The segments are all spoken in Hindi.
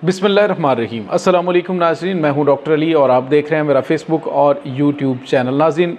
बिस्मिल्लाहिर्रहमानिर्रहीम। अस्सलाम वालेकुम नाज़रीन, मैं हूं डॉक्टर अली और आप देख रहे हैं मेरा फेसबुक और यूट्यूब चैनल। नाज़रीन,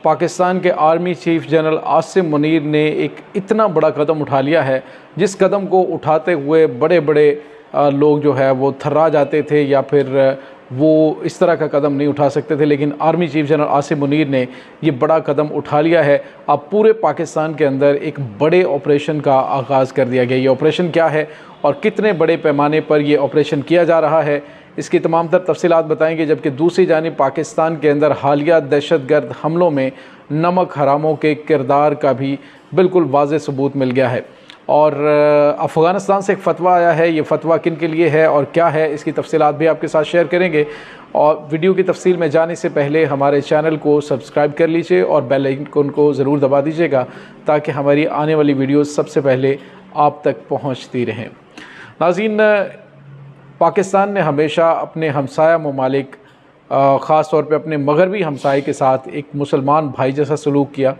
पाकिस्तान के army chief general Asim Munir ने एक इतना बड़ा कदम उठा लिया है जिस कदम को उठाते हुए बड़े बड़े लोग जो है वो थर्रा जाते थे या फिर वो इस तरह का कदम नहीं उठा सकते थे, लेकिन army chief general Asim Munir ने ये बड़ा कदम उठा लिया है। अब पूरे पाकिस्तान के अंदर एक बड़े ऑपरेशन का आगाज़ कर दिया गया। ये ऑपरेशन क्या है और कितने बड़े पैमाने पर ये ऑपरेशन किया जा रहा है, इसकी तमाम तर तफसीलात बताएंगे। जबकि दूसरी जानिब पाकिस्तान के अंदर हालिया दहशतगर्द हमलों में नमक हरामों के किरदार का भी बिल्कुल वाज़ेह सबूत मिल गया है। और अफ़गानिस्तान से एक फ़तवा आया है, ये फ़तवा किन के लिए है और क्या है, इसकी तफसीलात भी आपके साथ शेयर करेंगे। और वीडियो की तफसील में जाने से पहले हमारे चैनल को सब्सक्राइब कर लीजिए और बेल आइकन को ज़रूर दबा दीजिएगा ताकि हमारी आने वाली वीडियो सबसे पहले आप तक पहुँचती रहें। नाज़रीन, पाकिस्तान ने हमेशा अपने हमसाया ममालिक, ख़ास तौर पे अपने मगरबी हमसाए के साथ एक मुसलमान भाई जैसा सलूक किया।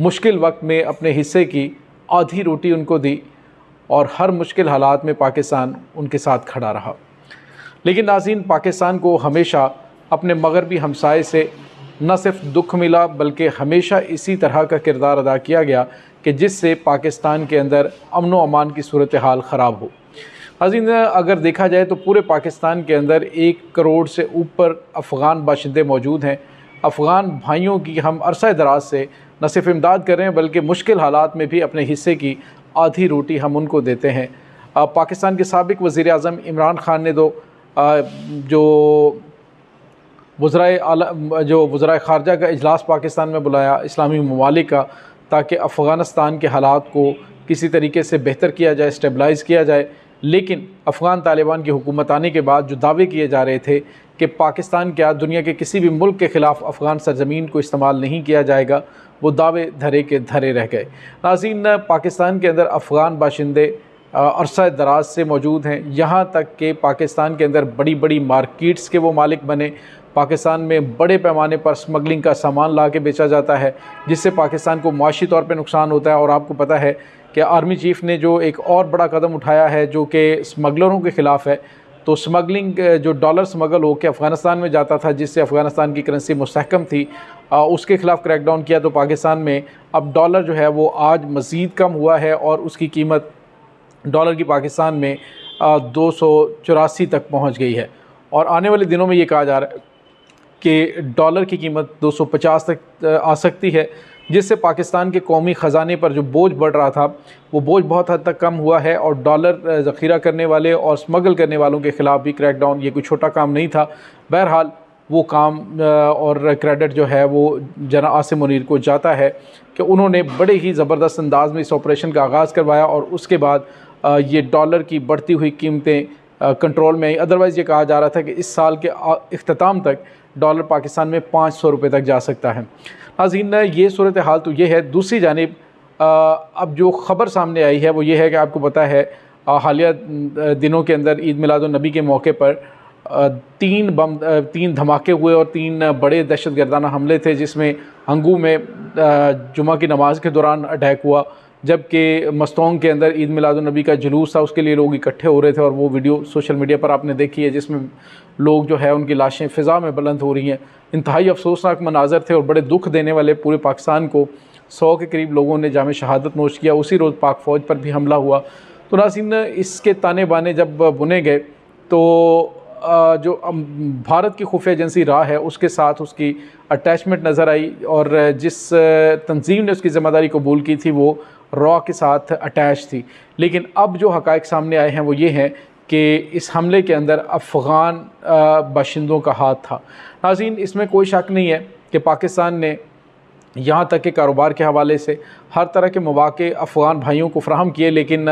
मुश्किल वक्त में अपने हिस्से की आधी रोटी उनको दी और हर मुश्किल हालात में पाकिस्तान उनके साथ खड़ा रहा। लेकिन नाज़रीन, पाकिस्तान को हमेशा अपने मगरबी हमसाए से न सिर्फ दुख मिला बल्कि हमेशा इसी तरह का किरदार अदा किया गया कि जिससे पाकिस्तान के अंदर अमन व अमान की सूरत हाल ख़राब हो। नाज़रीन, अगर देखा जाए तो पूरे पाकिस्तान के अंदर 1 करोड़ से ऊपर अफ़गान बाशिंदे मौजूद हैं। अफ़गान भाइयों की हम अरसा दराज से न सिर्फ इमदाद कर रहे हैं बल्कि मुश्किल हालात में भी अपने हिस्से की आधी रोटी हम उनको देते हैं। पाकिस्तान के साबिक़ वज़ीर आज़म इमरान ख़ान ने जो वज़राए ख़ारजा का इजलास पाकिस्तान में बुलाया इस्लामी ममालिक का, ताकि अफ़गानिस्तान के हालात को किसी तरीके से बेहतर किया जाए, स्टेबलाइज़ किया जाए। लेकिन अफ़गान तालिबान की हुकूमत आने के बाद जो दावे किए जा रहे थे कि पाकिस्तान क्या दुनिया के किसी भी मुल्क के ख़िलाफ़ अफ़गान सरज़मीन को इस्तेमाल नहीं किया जाएगा, वो दावे धरे के धरे रह गए। नाज़रीन, पाकिस्तान के अंदर अफ़गान बाशिंदे अरसा दराज से मौजूद हैं, यहाँ तक कि पाकिस्तान के अंदर बड़ी बड़ी मार्केट्स के वो मालिक बने। पाकिस्तान में बड़े पैमाने पर स्मगलिंग का सामान ला के बेचा जाता है जिससे पाकिस्तान को माशी तौर पे नुकसान होता है। और आपको पता है कि आर्मी चीफ़ ने जो एक और बड़ा कदम उठाया है जो कि स्मगलरों के ख़िलाफ़ है। तो स्मगलिंग, जो डॉलर स्मगल हो के अफ़गानिस्तान में जाता था जिससे अफ़गानिस्तान की करेंसी मुस्तहकम थी, उसके ख़िलाफ़ क्रैकडाउन किया। तो पाकिस्तान में अब डॉलर जो है वो आज मज़ीद कम हुआ है और उसकी कीमत डॉलर की पाकिस्तान में 284 तक पहुँच गई है। और आने वाले दिनों में ये कहा जा रहा है कि डॉलर की कीमत 250 तक आ सकती है, जिससे पाकिस्तान के कौमी ख़जाने पर जो बोझ बढ़ रहा था वो बोझ बहुत हद तक कम हुआ है। और डॉलर ज़ख़ीरा करने वाले और स्मगल करने वालों के ख़िलाफ़ भी क्रैकडाउन ये कोई छोटा काम नहीं था। बहरहाल वो काम और क्रेडिट जो है वो जना आसिम मुनीर को जाता है कि उन्होंने बड़े ही ज़बरदस्त अंदाज में इस ऑपरेशन का आगाज़ करवाया और उसके बाद ये डॉलर की बढ़ती हुई कीमतें कंट्रोल में आई। अदरवाइज़ ये कहा जा रहा था कि इस साल के इख्तिताम तक डॉलर पाकिस्तान में 500 रुपये तक जा सकता है। नाज़रीन, ये सूरत हाल तो ये है। दूसरी जानिब अब जो ख़बर सामने आई है वो ये है कि आपको पता है हालिया दिनों के अंदर ईद मिलादुन्नबी के मौके पर 3 धमाके हुए और 3 बड़े दहशतगर्दाना हमले थे, जिसमें हंगू में जुमा की नमाज के दौरान अटैक हुआ, जबकि मस्तोंग के अंदर ईद मिलादुन्नबी का जुलूस था, उसके लिए लोग इकट्ठे हो रहे थे और वो वीडियो सोशल मीडिया पर आपने देखी है जिसमें लोग जो है उनकी लाशें फ़िज़ा में बुलंद हो रही हैं। इंतहाई अफसोसनाक मनाज़र थे और बड़े दुख देने वाले। पूरे पाकिस्तान को 100 के करीब लोगों ने जामे शहादत नोश किया। उसी रोज़ पाक फ़ौज पर भी हमला हुआ। तो नाज़रीन, इसके ताने बाने जब बुने गए तो जो भारत की खुफिया एजेंसी रा है उसके साथ उसकी अटैचमेंट नज़र आई और जिस तंजीम ने उसकी ज़िम्मेदारी कबूल की थी वो रॉ के साथ अटैच थी। लेकिन अब जो हक़ाइक़ सामने आए हैं वो ये हैं कि इस हमले के अंदर अफ़गान बाशिंदों का हाथ था। नाज़रीन, इसमें कोई शक नहीं है कि पाकिस्तान ने यहाँ तक के कारोबार के हवाले से हर तरह के मौक़े अफ़गान भाइयों को फ़राहम किए, लेकिन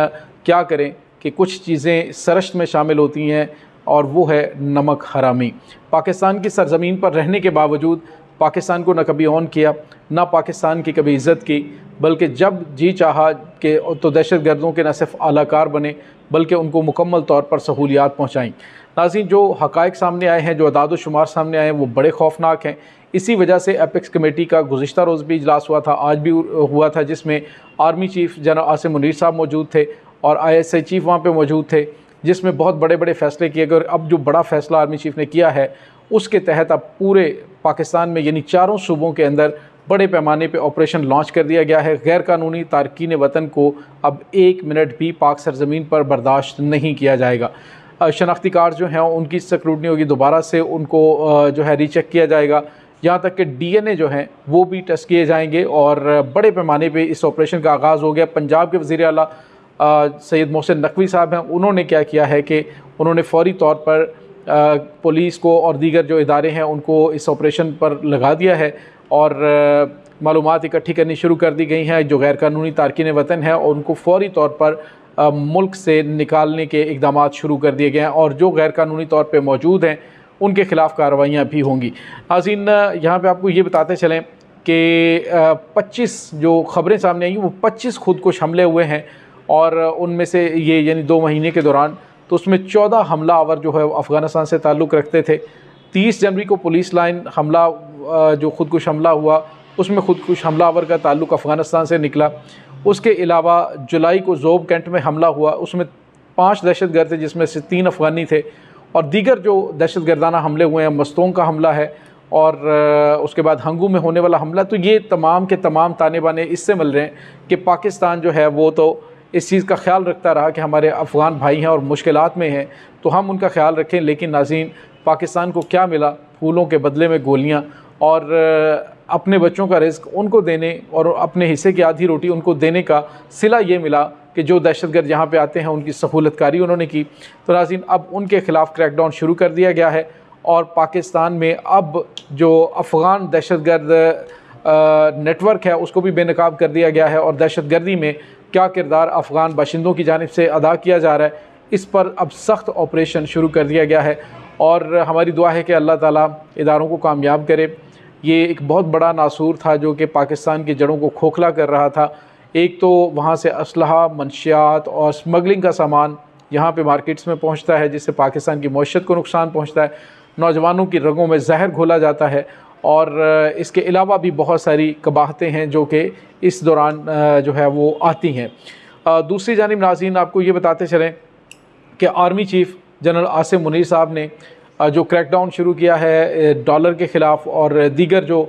क्या करें कि कुछ चीज़ें सरश्त में शामिल होती हैं और वो है नमक हरामी। पाकिस्तान की सरज़मीन पर रहने के बावजूद पाकिस्तान को न कभी ऑन किया, ना पाकिस्तान की कभी इज़्ज़त की, बल्कि जब जी चाहा कि तो दहशतगर्दों के न सिर्फ आलाकार बने बल्कि उनको मुकम्मल तौर पर सहूलियात पहुँचाईं। नाज़रीन, जो हक़ाइक़ सामने आए हैं, जो अदाद शुमार सामने आए हैं वो बड़े खौफनाक हैं। इसी वजह से एपेक्स कमेटी का गुज़िश्ता रोज़ भी इजलास हुआ था, आज भी हुआ था, जिसमें army chief general Asim Munir साहब मौजूद थे और ISI चीफ वहाँ पे मौजूद थे। जिसमें बहुत बड़े बड़े फ़ैसले किए गए। और अब जो बड़ा फ़ैसला आर्मी चीफ़ ने किया है उसके तहत अब पूरे पाकिस्तान में यानी चारों सूबों के अंदर बड़े पैमाने पे ऑपरेशन लॉन्च कर दिया गया है। गैर कानूनी तारकीन वतन को अब 1 मिनट भी पाक सरजमीन पर बर्दाश्त नहीं किया जाएगा। शनाख्ती कार्ड जो हैं उनकी स्क्रूटनी होगी, दोबारा से उनको जो है रीचेक किया जाएगा। यहाँ तक कि DNA जो हैं वो भी टेस्ट किए जाएंगे और बड़े पैमाने पे इस ऑपरेशन का आगाज़ हो गया। पंजाब के वज़ीर आला सैयद मोहसिन नकवी साहब हैं, उन्होंने क्या किया है कि उन्होंने फ़ौरी तौर पर पुलिस को और दीगर जो इदारे हैं उनको इस ऑपरेशन पर लगा दिया है और मालूमात इकट्ठी करनी शुरू कर दी गई हैं। जो गैर कानूनी तारकीन वतन है उनको फ़ौरी तौर पर मुल्क से निकालने के इक़दामात शुरू कर दिए गए हैं और जो गैर कानूनी तौर पर मौजूद हैं उनके ख़िलाफ़ कार्रवाइयाँ भी होंगी। नाज़रीन, यहाँ पे आपको ये बताते चलें कि 25 जो ख़बरें सामने आई वो 25 खुदकुश हमले हुए हैं और उनमें से ये यानी 2 महीने के दौरान तो उसमें 14 हमलावर जो है अफ़गानिस्तान से ताल्लुक़ रखते थे। 30 जनवरी को पुलिस लाइन हमला जो खुदकुश हमला हुआ उसमें खुदकुश हमलावर का ताल्लुक़ अफ़गानिस्तान से निकला। उसके अलावा जुलाई को ज़ोब कैंट में हमला हुआ, उसमें 5 दहशतगर्द थे जिसमें से 3 अफ़गानी थे और दीगर जो दहशतगर्दाना हमले हुए हैं, मस्तों का हमला है और उसके बाद हंगू में होने वाला हमला, तो ये तमाम के तमाम ताने बाने इससे मिल रहे हैं कि पाकिस्तान जो है वो तो इस चीज़ का ख्याल रखता रहा कि हमारे अफ़गान भाई हैं और मुश्किलात में हैं तो हम उनका ख्याल रखें। लेकिन नाज़रीन, पाकिस्तान को क्या मिला? फूलों के बदले में गोलियाँ और अपने बच्चों का रिज़्क उनको देने और अपने हिस्से की आधी रोटी उनको देने का सिला ये मिला कि जो दहशतगर्द यहाँ पे आते हैं उनकी सहूलतकारी उन्होंने की। तो नाज़रीन, अब उनके ख़िलाफ़ क्रैकडाउन शुरू कर दिया गया है और पाकिस्तान में अब जो अफ़गान दहशतगर्द नेटवर्क है उसको भी बेनकाब कर दिया गया है और दहशतगर्दी में क्या किरदार अफ़गान बाशिंदों की जानिब से अदा किया जा रहा है इस पर अब सख्त ऑपरेशन शुरू कर दिया गया है। और हमारी दुआ है कि अल्लाह ताला इदारों को कामयाब करे। ये एक बहुत बड़ा नासूर था जो कि पाकिस्तान की जड़ों को खोखला कर रहा था। एक तो वहाँ से असलहा, मंशियात और स्मगलिंग का सामान यहाँ पे मार्केट्स में पहुँचता है जिससे पाकिस्तान की मईशत को नुकसान पहुँचता है, नौजवानों की रगों में जहर घोला जाता है और इसके अलावा भी बहुत सारी कबाहतें हैं जो कि इस दौरान जो है वो आती हैं। दूसरी जानिब नाज़रीन, आपको ये बताते चलें कि army chief general Asim Munir साहब ने जो क्रैकडाउन शुरू किया है डॉलर के ख़िलाफ़ और दीगर जो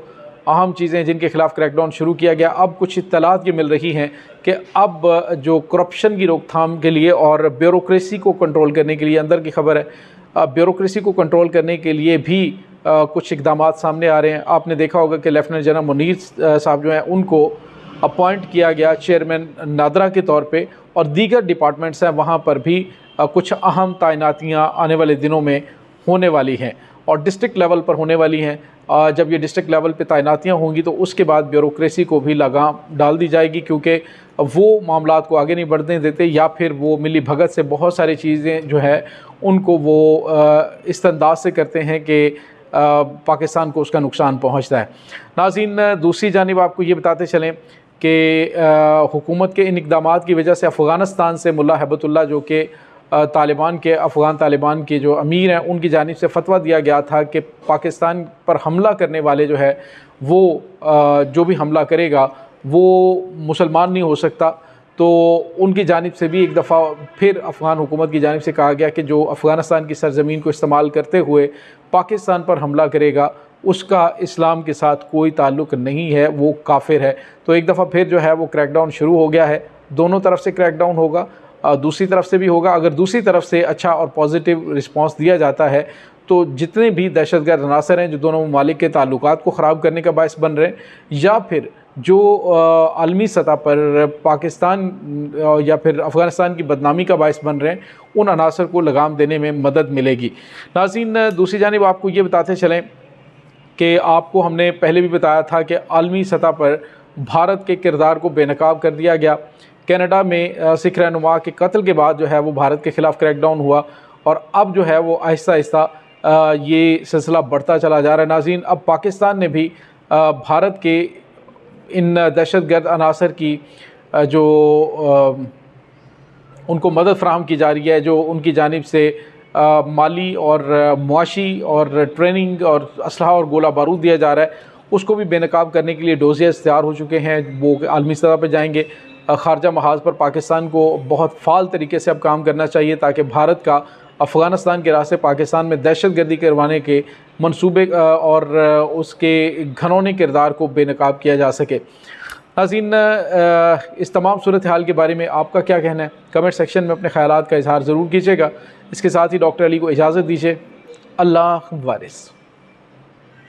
अहम चीज़ें जिनके ख़िलाफ़ क्रैकडाउन शुरू किया गया, अब कुछ इत्तलात ये मिल रही हैं कि अब जो करप्शन की रोकथाम के लिए और ब्यूरोक्रेसी को कंट्रोल करने के लिए, अंदर की खबर है, ब्यूरोक्रेसी को कंट्रोल करने के लिए भी कुछ इक़दामात सामने आ रहे हैं। आपने देखा होगा कि लेफ्टिनेंट जनरल मुनीर साहब जो हैं उनको अपॉइंट किया गया चेयरमैन नादरा के तौर पे और दीगर डिपार्टमेंट्स हैं वहाँ पर भी कुछ अहम तैनातियाँ आने वाले दिनों में होने वाली हैं और डिस्ट्रिक्ट लेवल पर होने वाली हैं। जब ये डिस्ट्रिक्ट लेवल पे तैनातियाँ होंगी तो उसके बाद ब्यूरोक्रेसी को भी लगाम डाल दी जाएगी क्योंकि वो मामलात को आगे नहीं बढ़ने देते या फिर वो मिली भगत से बहुत सारी चीज़ें जो है उनको वो इस अंदाज से करते हैं कि पाकिस्तान को उसका नुकसान पहुँचता है। नाज़रीन, दूसरी जानिब आपको ये बताते चलें कि हुकूमत के इन इक़दामात की वजह से अफ़गानिस्तान से मुल्ला हैबतुल्लाह जो कि तालिबान के अफ़गान तालिबान के जो अमीर हैं उनकी जानिब से फतवा दिया गया था कि पाकिस्तान पर हमला करने वाले जो है वो जो भी हमला करेगा वो मुसलमान नहीं हो सकता। तो उनकी जानिब से भी एक दफ़ा फिर अफ़गान हुकूमत की जानिब से कहा गया कि जो अफ़गानिस्तान की सरज़मीन को इस्तेमाल करते हुए पाकिस्तान पर हमला करेगा उसका इस्लाम के साथ कोई ताल्लुक़ नहीं है, वो काफिर है। तो एक दफ़ा फिर जो है वो क्रैकडाउन शुरू हो गया है। दोनों तरफ से क्रैकडाउन होगा, दूसरी तरफ से भी होगा। अगर दूसरी तरफ से अच्छा और पॉजिटिव रिस्पांस दिया जाता है तो जितने भी दहशतगर्द अनासर हैं जो दोनों ममालिक के ताल्लुकात को ख़राब करने का बायस बन रहे हैं या फिर जो आलमी सतह पर पाकिस्तान या फिर अफ़गानिस्तान की बदनामी का बायस बन रहे हैं, उन अनासर को लगाम देने में मदद मिलेगी। नाज़रीन, दूसरी जानिब आपको ये बताते चलें कि आपको हमने पहले भी बताया था कि आलमी सतह पर भारत के किरदार को बेनकाब कर दिया गया। कनाडा में सिख रहनुमा के कत्ल के बाद जो है वो भारत के ख़िलाफ़ क्रैकडाउन हुआ और अब जो है वो आहिस्ता आहिस्ता ये सिलसिला बढ़ता चला जा रहा है। नाज़रीन, अब पाकिस्तान ने भी भारत के इन दहशतगर्द अनासर की जो उनको मदद फ़राहम की जा रही है, जो उनकी जानिब से माली और मुआशी और ट्रेनिंग और असलहा और गोला बारूद दिया जा रहा है, उसको भी बेनकाब करने के लिए डोज़ियाज़ तैयार हो चुके हैं। वो आलमी सतह पर जाएंगे। ख़ारजा महाज पर पाकिस्तान को बहुत फ़ाल तरीके से अब काम करना चाहिए ताकि भारत का अफ़गानिस्तान के रास्ते पाकिस्तान में दहशतगर्दी करवाने के मंसूबे और उसके घनौने किरदार को बेनकाब किया जा सके। नाज़रीन, इस तमाम सूरत हाल के बारे में आपका क्या कहना है? कमेंट सेक्शन में अपने ख़यालात का इज़हार ज़रूर कीजिएगा। इसके साथ ही डॉक्टर अली को इजाज़त दीजिए। अल्लाह वारिस।